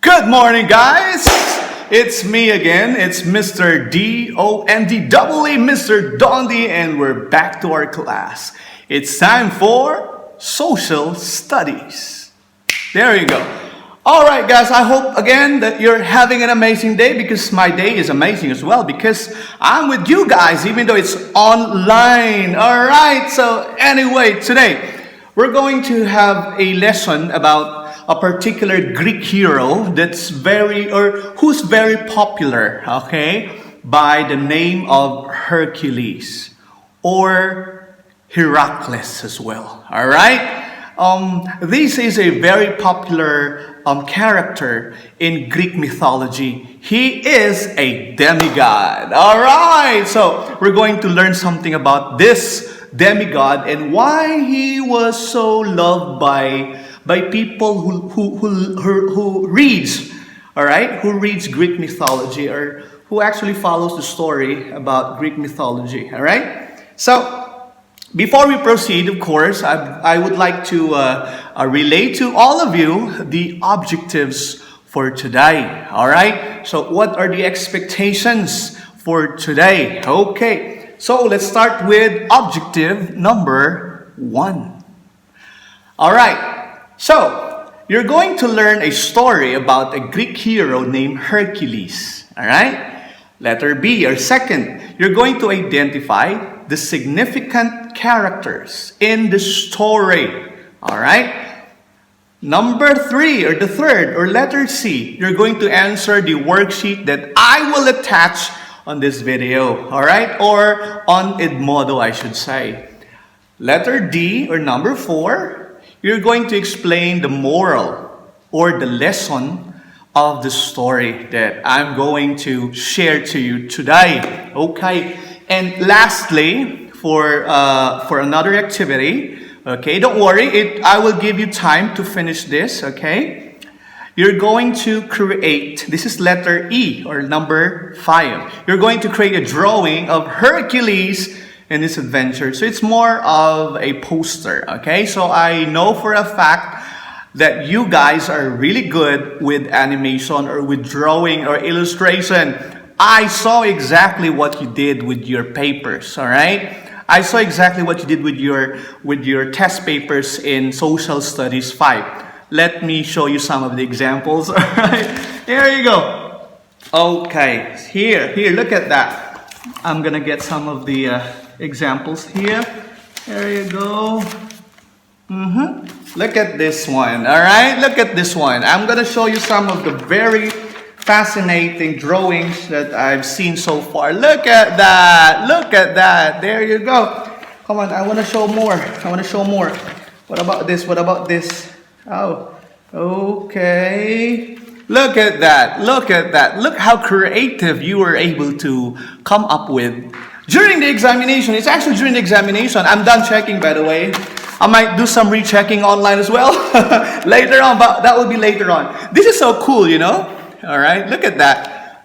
Good morning, guys. It's me again. It's Mr. D-O-N-D-E-E, Mr. Dondi, and we're back to our class. It's time for Social Studies. There you go. All right, guys, I hope again that you're having an amazing day because my day is amazing as well because I'm with you guys even though it's online. All right, so anyway, today we're going to have a lesson about a particular Greek hero who's very popular, okay, by the name of Hercules or Hercules as well. All right. This is a very popular character in Greek mythology. He is a demigod. All right. So we're going to learn something about this demigod and why he was so loved by people who reads, all right, who reads Greek mythology or who actually follows the story about Greek mythology, all right? So, before we proceed, of course, I would like to relate to all of you the objectives for today, all right? So, what are the expectations for today? Okay, so let's start with objective number 1. All right. So, you're going to learn a story about a Greek hero named Hercules. All right? Letter B, or second, you're going to identify the significant characters in the story. All right? Number 3, or the third, or letter C, you're going to answer the worksheet that I will attach on this video. All right? Or on Edmodo, I should say. Letter D, or number 4, you're going to explain the moral or the lesson of the story that I'm going to share to you today. Okay. And lastly, for another activity, okay, don't worry, I will give you time to finish this, okay? You're going to create, this is letter E or number 5. You're going to create a drawing of Hercules in this adventure. So it's more of a poster, okay? So I know for a fact that you guys are really good with animation or with drawing or illustration. I saw exactly what you did with your papers, all right? I saw exactly what you did with your test papers in Social Studies 5. Let me show you some of the examples, all right? Here you go. Okay, here, look at that. I'm gonna get some of the examples here. There you go. Look at this one. All right, look at this one. I'm gonna show you some of the very fascinating drawings that I've seen so far. Look at that. Look at that. There you go. Come on, I want to show more. I want to show more. What about this? What about this? Oh, okay. Look at that. Look at that. Look how creative you were able to come up with during the examination. It's actually during the examination. I'm done checking, by the way. I might do some rechecking online as well later on, but that will be later on. This is so cool, you know? All right, look at that.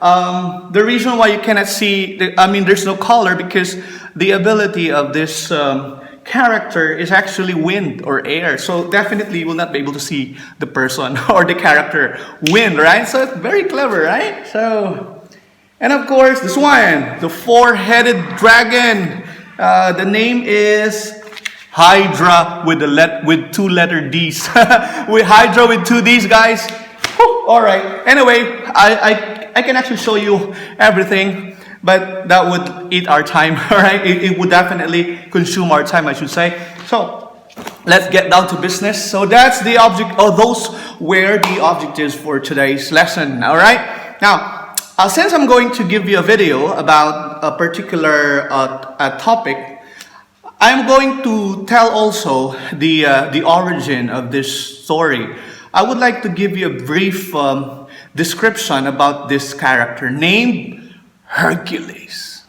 The reason why you cannot see, there's no color because the ability of this character is actually wind or air. So definitely you will not be able to see the person or the character wind, right? So it's very clever, right? So... And of course, this one, the four-headed dragon. The name is Hydra with two letter D's. With Hydra with 2 D's, guys. Whew, all right. Anyway, I can actually show you everything, but that would eat our time. All right, it would definitely consume our time, I should say. So let's get down to business. So that's the object, or those were the objectives for today's lesson. All right. Now. Since I'm going to give you a video about a particular topic, I'm going to tell also the origin of this story. I would like to give you a brief description about this character named Hercules.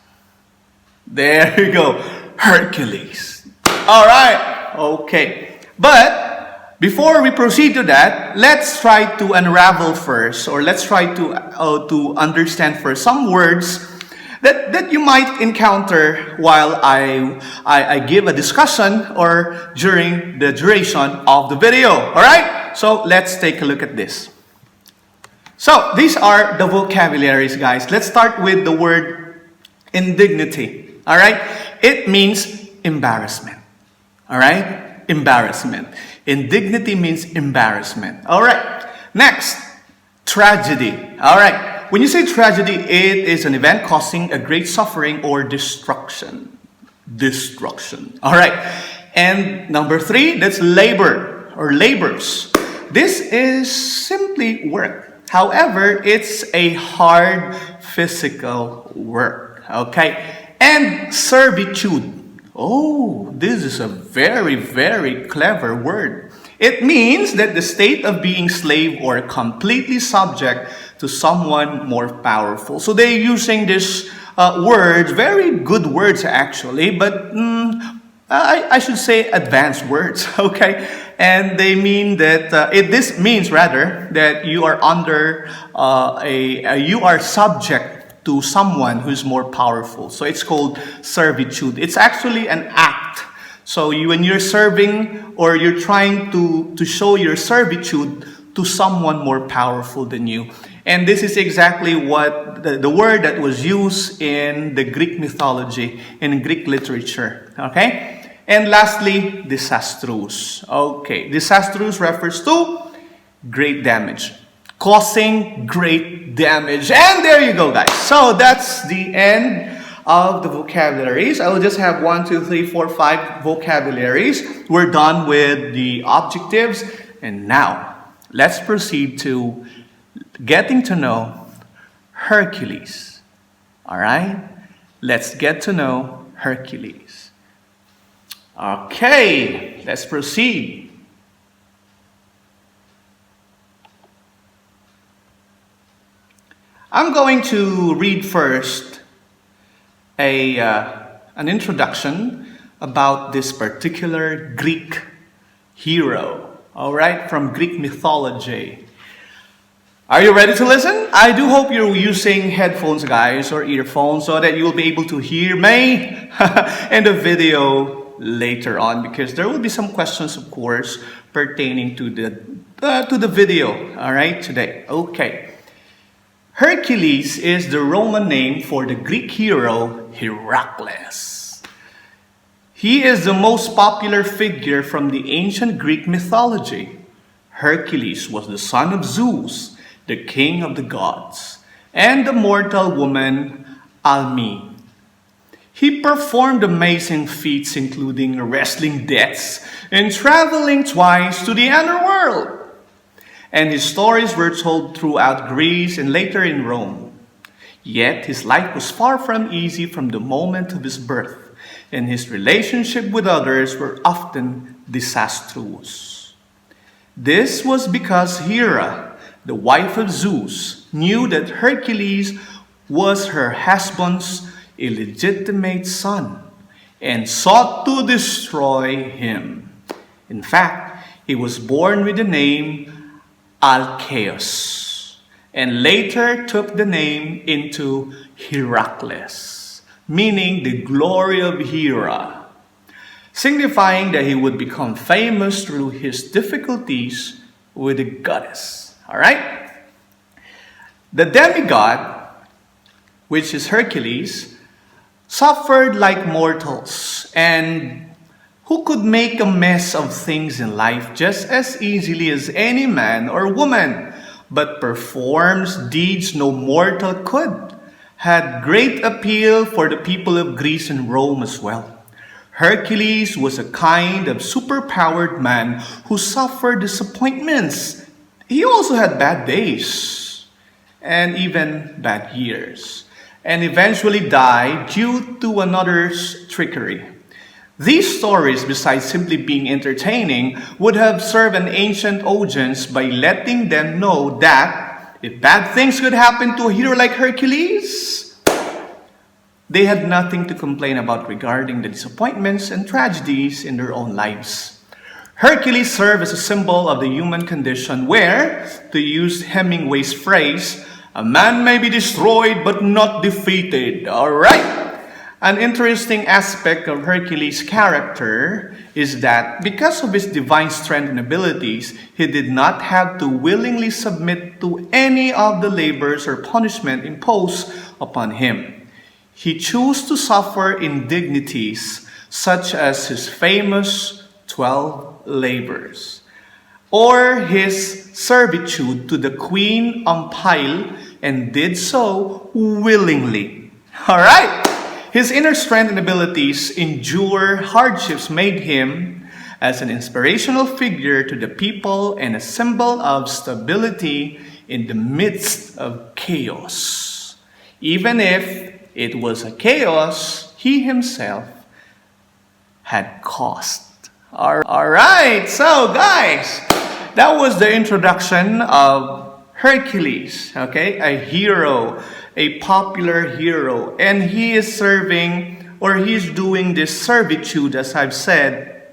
There you go, Hercules. All right, okay. But before we proceed to that, let's try to unravel first, or let's try to understand first some words that you might encounter while I give a discussion or during the duration of the video. All right? So let's take a look at this. So these are the vocabularies, guys. Let's start with the word indignity. All right? It means embarrassment. All right? Embarrassment. Indignity means embarrassment. All right. Next, tragedy. All right. When you say tragedy, it is an event causing a great suffering or destruction. Destruction. All right. And number 3, that's labor or labors. This is simply work. However, it's a hard physical work. Okay. And servitude. Oh, this is a very, very clever word. It means that the state of being slave or completely subject to someone more powerful. So they're using this words, very good words actually, but I should say advanced words, okay? And they mean that, this means rather that you are under, you are subject to someone who's more powerful. So it's called servitude. It's actually an act. So when you're serving or you're trying to show your servitude to someone more powerful than you. And this is exactly what the word that was used in the Greek mythology, in Greek literature. Okay? And lastly, disastrous. Okay, disastrous refers to great damage. Causing great damage. And there you go, guys. So that's the end of the vocabularies. I will just have 1, 2, 3, 4, 5 vocabularies. We're done with the adjectives. And now, let's proceed to getting to know Hercules. All right? Let's get to know Hercules. Okay, let's proceed. I'm going to read first an introduction about this particular Greek hero, all right, from Greek mythology. Are you ready to listen? I do hope you're using headphones, guys, or earphones so that you'll be able to hear me in the video later on, because there will be some questions, of course, pertaining to the video, all right, today. Okay. Hercules is the Roman name for the Greek hero Hercules. He is the most popular figure from the ancient Greek mythology. Hercules was the son of Zeus, the king of the gods, and the mortal woman Alcmene. He performed amazing feats including wrestling deaths and traveling twice to the underworld. And his stories were told throughout Greece and later in Rome. Yet his life was far from easy from the moment of his birth, and his relationship with others were often disastrous. This was because Hera, the wife of Zeus, knew that Hercules was her husband's illegitimate son and sought to destroy him. In fact, he was born with the name Alcaeus, and later took the name into Hercules, meaning the glory of Hera, signifying that he would become famous through his difficulties with the goddess. All right? The demigod, which is Hercules, suffered like mortals, and who could make a mess of things in life just as easily as any man or woman, but performs deeds no mortal could, had great appeal for the people of Greece and Rome as well. Hercules was a kind of superpowered man who suffered disappointments. He also had bad days and even bad years, and eventually died due to another's trickery. These stories, besides simply being entertaining, would have served an ancient audience by letting them know that if bad things could happen to a hero like Hercules, they had nothing to complain about regarding the disappointments and tragedies in their own lives. Hercules served as a symbol of the human condition where, to use Hemingway's phrase, a man may be destroyed but not defeated. All right? An interesting aspect of Hercules' character is that because of his divine strength and abilities, he did not have to willingly submit to any of the labors or punishment imposed upon him. He chose to suffer indignities such as his famous 12 labors, or his servitude to the Queen Umpile, and did so willingly. All right? His inner strength and abilities endure hardships made him as an inspirational figure to the people and a symbol of stability in the midst of chaos. Even if it was a chaos he himself had caused. All right, so guys, that was the introduction of Hercules, okay? A hero, a popular hero, and he is serving, or he's doing this servitude, as I've said,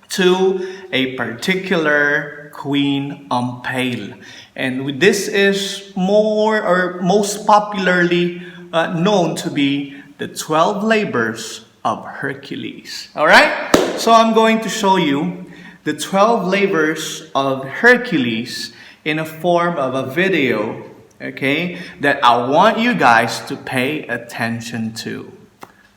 to a particular Queen Umpale. And this is more or most popularly known to be the 12 labors of Hercules. All right? So I'm going to show you the 12 labors of Hercules in a form of a video, okay, that I want you guys to pay attention to.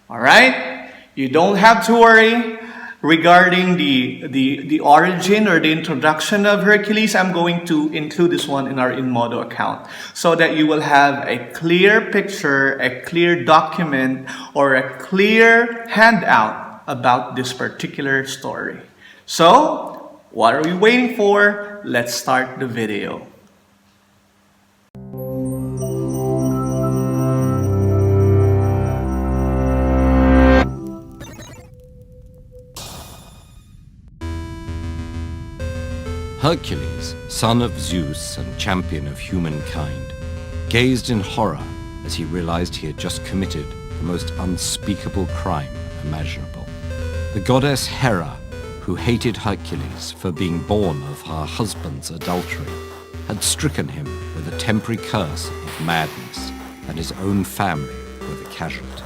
All right? You don't have to worry regarding the origin or the introduction of Hercules. I'm going to include this one in our Edmodo account so that you will have a clear picture, a clear document, or a clear handout about this particular story. So, what are we waiting for? Let's start the video. Hercules, son of Zeus and champion of humankind, gazed in horror as he realized he had just committed the most unspeakable crime imaginable. The goddess Hera, who hated Hercules for being born of her husband's adultery, had stricken him with a temporary curse of madness, and his own family were the casualties.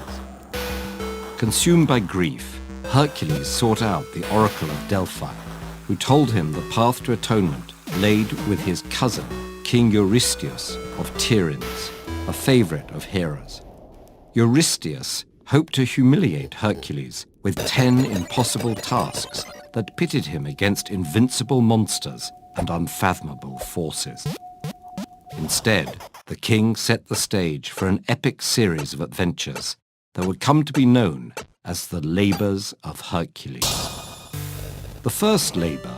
Consumed by grief, Hercules sought out the oracle of Delphi, who told him the path to atonement laid with his cousin, King Eurystheus of Tiryns, a favorite of Hera's. Eurystheus hoped to humiliate Hercules with 10 impossible tasks that pitted him against invincible monsters and unfathomable forces. Instead, the king set the stage for an epic series of adventures that would come to be known as the Labors of Hercules. The first labor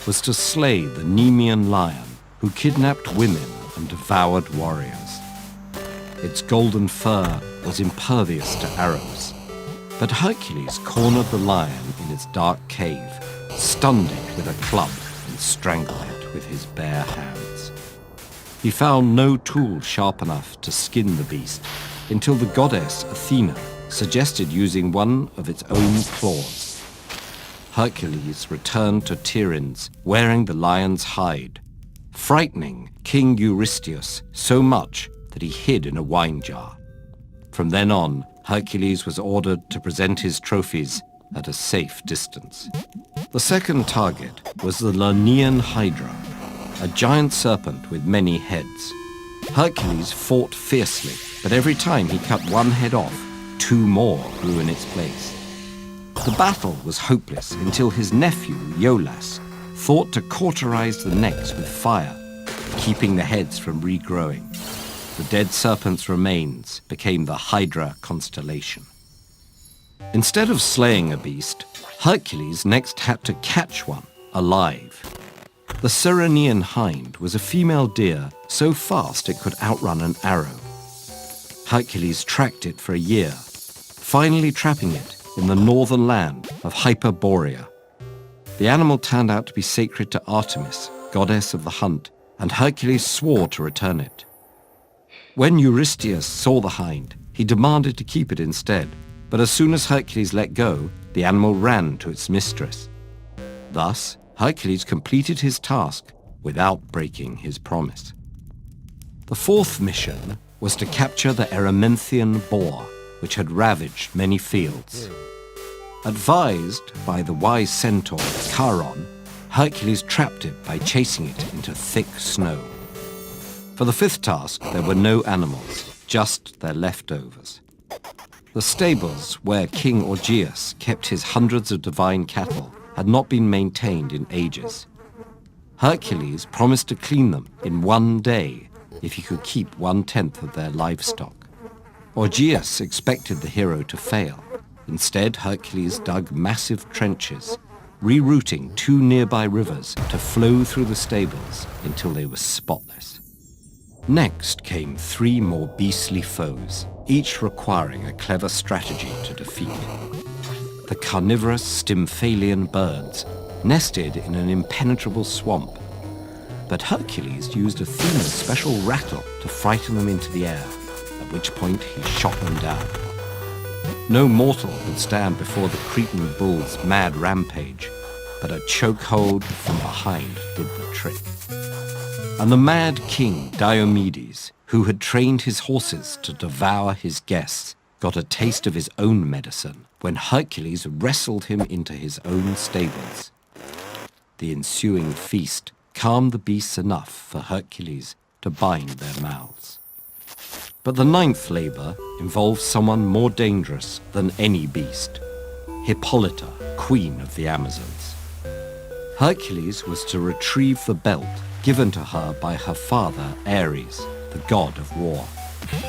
was to slay the Nemean lion who kidnapped women and devoured warriors. Its golden fur was impervious to arrows, but Hercules cornered the lion in its dark cave, stunned it with a club and strangled it with his bare hands. He found no tool sharp enough to skin the beast until the goddess Athena suggested using one of its own claws. Hercules returned to Tiryns wearing the lion's hide, frightening King Eurystheus so much that he hid in a wine jar. From then on, Hercules was ordered to present his trophies at a safe distance. The second target was the Lernaean Hydra, a giant serpent with many heads. Hercules fought fiercely, but every time he cut one head off, 2 more grew in its place. The battle was hopeless until his nephew, Iolaus, thought to cauterize the necks with fire, keeping the heads from regrowing. The dead serpent's remains became the Hydra constellation. Instead of slaying a beast, Hercules next had to catch one, alive. The Ceryneian hind was a female deer so fast it could outrun an arrow. Hercules tracked it for a year, finally trapping it in the northern land of Hyperborea. The animal turned out to be sacred to Artemis, goddess of the hunt, and Hercules swore to return it. When Eurystheus saw the hind, he demanded to keep it instead, but as soon as Hercules let go, the animal ran to its mistress. Thus, Hercules completed his task without breaking his promise. The fourth mission was to capture the Erymanthian boar, which had ravaged many fields. Advised by the wise centaur Charon, Hercules trapped it by chasing it into thick snow. For the fifth task, there were no animals, just their leftovers. The stables where King Augeas kept his hundreds of divine cattle had not been maintained in ages. Hercules promised to clean them in one day if he could keep 1/10 of their livestock. Augeas expected the hero to fail. Instead, Hercules dug massive trenches, rerouting 2 nearby rivers to flow through the stables until they were spotless. Next came 3 more beastly foes, each requiring a clever strategy to defeat. The carnivorous Stymphalian birds nested in an impenetrable swamp, but Hercules used Athena's special rattle to frighten them into the air, at which point he shot them down. No mortal could stand before the Cretan bull's mad rampage, but a chokehold from behind did the trick. And the mad king Diomedes, who had trained his horses to devour his guests, got a taste of his own medicine when Hercules wrestled him into his own stables. The ensuing feast calmed the beasts enough for Hercules to bind their mouths. But the 9th labor involved someone more dangerous than any beast, Hippolyta, queen of the Amazons. Hercules was to retrieve the belt given to her by her father Ares, the god of war.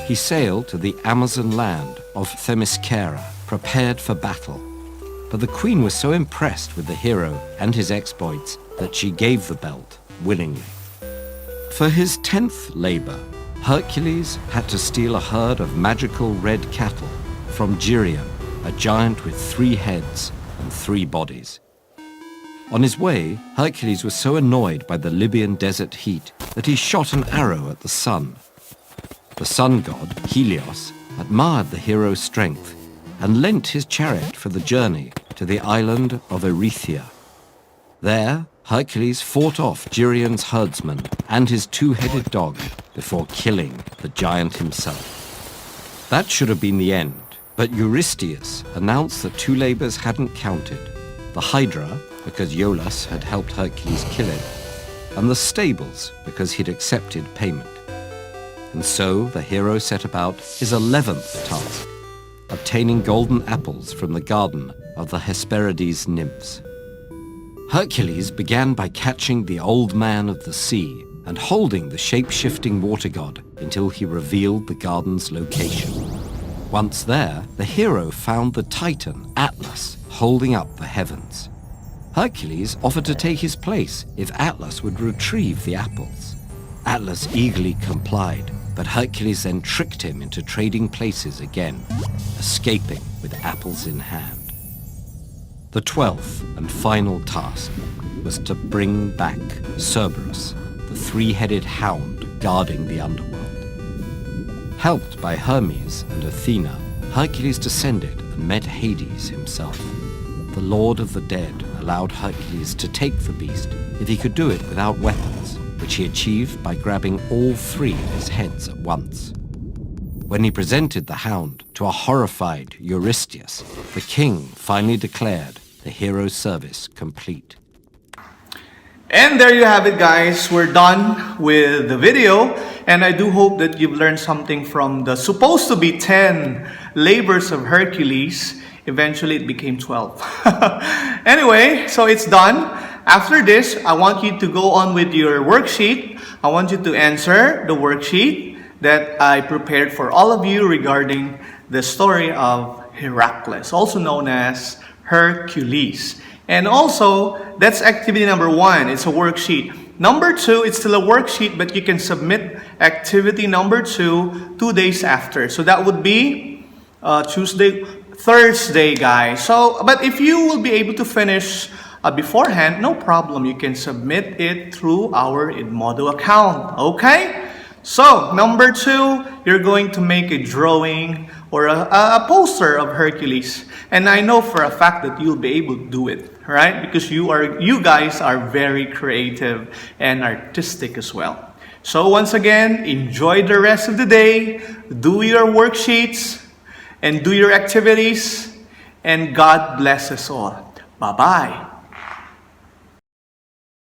He sailed to the Amazon land of Themyscira, prepared for battle. But the queen was so impressed with the hero and his exploits that she gave the belt willingly. For his 10th labor, Hercules had to steal a herd of magical red cattle from Geryon, a giant with 3 heads and 3 bodies. On his way, Hercules was so annoyed by the Libyan desert heat that he shot an arrow at the sun. The sun god, Helios, admired the hero's strength and lent his chariot for the journey to the island of Erythea. There, Hercules fought off Geryon's herdsman and his 2-headed dog before killing the giant himself. That should have been the end, but Eurystheus announced that 2 labors hadn't counted: the Hydra, because Iolaus had helped Hercules kill it, and the stables, because he'd accepted payment. And so the hero set about his 11th task, obtaining golden apples from the garden of the Hesperides nymphs. Hercules began by catching the old man of the sea and holding the shape-shifting water god until he revealed the garden's location. Once there, the hero found the Titan, Atlas, holding up the heavens. Hercules offered to take his place if Atlas would retrieve the apples. Atlas eagerly complied, but Hercules then tricked him into trading places again, escaping with apples in hand. The 12th and final task was to bring back Cerberus, the 3-headed hound guarding the underworld. Helped by Hermes and Athena, Hercules descended and met Hades himself. The Lord of the Dead allowed Hercules to take the beast if he could do it without weapons, which he achieved by grabbing all 3 of his heads at once. When he presented the hound to a horrified Eurystheus, the king finally declared the hero's service complete. And there you have it, guys. We're done with the video, and I do hope that you've learned something from the supposed to be 10 labors of Hercules. Eventually it became 12. Anyway, so it's done. After this, I want you to go on with your worksheet. I want you to answer the worksheet that I prepared for all of you regarding the story of Hercules, also known as Hercules. And also, that's activity number 1. It's a worksheet. Number 2, it's still a worksheet, but you can submit activity number 2 2 days after. So that would be Thursday, guys. So, but if you will be able to finish beforehand, no problem. You can submit it through our Edmodo account. Okay? So, number 2, you're going to make a drawing or a poster of Hercules. And I know for a fact that you'll be able to do it, right? Because you guys are very creative and artistic as well. So once again, enjoy the rest of the day. Do your worksheets. and do your activities, and God bless us all. Bye-bye.